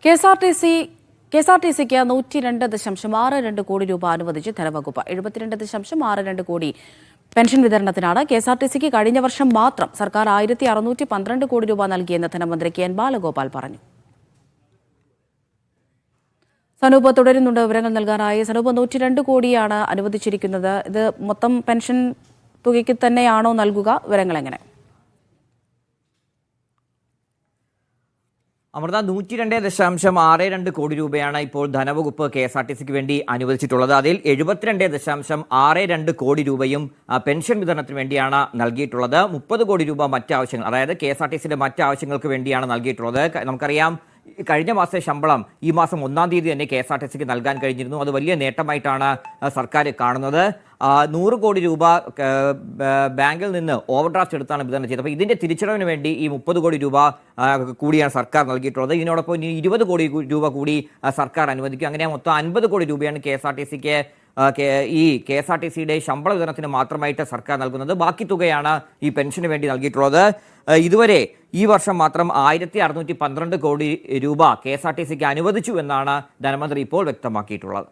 കെ.എസ്.ആർ.ടി.സിക്ക് 102.62 കോടി രൂപ അനുവദിച്ച് ധനവകുപ്പ്. 72.62 കോടി പെൻഷൻ വിതരണത്തിനാണ്. കെ.എസ്.ആർ.ടി.സിക്ക് കഴിഞ്ഞ വർഷം മാത്രം സർക്കാർ 1612 കോടി രൂപ നൽകിയെന്ന് ധനമന്ത്രി കെ.എൻ. ബാലഗോപാൽ പറഞ്ഞു. സനൂപ് തുടരുന്നുണ്ട് വിവരങ്ങൾ നൽകാനായി. സനൂപ്, 102 കോടിയാണ് അനുവദിച്ചിരിക്കുന്നത്. ഇത് മൊത്തം പെൻഷൻ തുകയ്ക്ക് തന്നെയാണോ നൽകുക? വിവരങ്ങൾ എങ്ങനെ? അമൃത, 102.62 കോടി രൂപയാണ് ഇപ്പോൾ ധനവകുപ്പ് കെ.എസ്.ആർ.ടി.സിക്ക് വേണ്ടി അനുവദിച്ചിട്ടുള്ളത്. അതിൽ 72.62 കോടി രൂപയും പെൻഷൻ വിതരണത്തിന് വേണ്ടിയാണ് നൽകിയിട്ടുള്ളത്. 30 കോടി രൂപ മറ്റാവശ്യങ്ങൾ, അതായത് കെ.എസ്.ആർ.ടി.സിയുടെ മറ്റാവശ്യങ്ങൾക്ക് വേണ്ടിയാണ് നൽകിയിട്ടുള്ളത്. നമുക്കറിയാം, കഴിഞ്ഞ മാസത്തെ ശമ്പളം ഈ മാസം 1-ാം തീയതി തന്നെ കെ.എസ്.ആർ.ടി.സിക്ക് നൽകാൻ കഴിഞ്ഞിരുന്നു. അത് വലിയ നേട്ടമായിട്ടാണ് സർക്കാർ കാണുന്നത്. 100 കോടി രൂപ ബാങ്കിൽ നിന്ന് ഓവർഡ്രാഫ്റ്റ് എടുത്താണ് വിതരണം ചെയ്തത്. അപ്പോൾ ഇതിൻ്റെ തിരിച്ചടവിന് വേണ്ടി ഈ 30 കോടി രൂപ കൂടിയാണ് സർക്കാർ നൽകിയിട്ടുള്ളത്. ഇതിനോടൊപ്പം ഇനി 20 കോടി രൂപ കൂടി സർക്കാർ അനുവദിക്കും. അങ്ങനെ മൊത്തം 50 കോടി രൂപയാണ് കെ.എസ്.ആർ.ടി.സിക്ക് ഈ കെ.എസ്.ആർ.ടി.സിയുടെ ശമ്പള വിതരണത്തിന് മാത്രമായിട്ട് സർക്കാർ നൽകുന്നത്. ബാക്കി തുകയാണ് ഈ പെൻഷന് വേണ്ടി നൽകിയിട്ടുള്ളത്. ഇതുവരെ ഈ വർഷം മാത്രം 1612 കോടി രൂപ കെ.എസ്.ആർ.ടി.സിക്ക് അനുവദിച്ചു എന്നാണ് ധനമന്ത്രി ഇപ്പോൾ വ്യക്തമാക്കിയിട്ടുള്ളത്.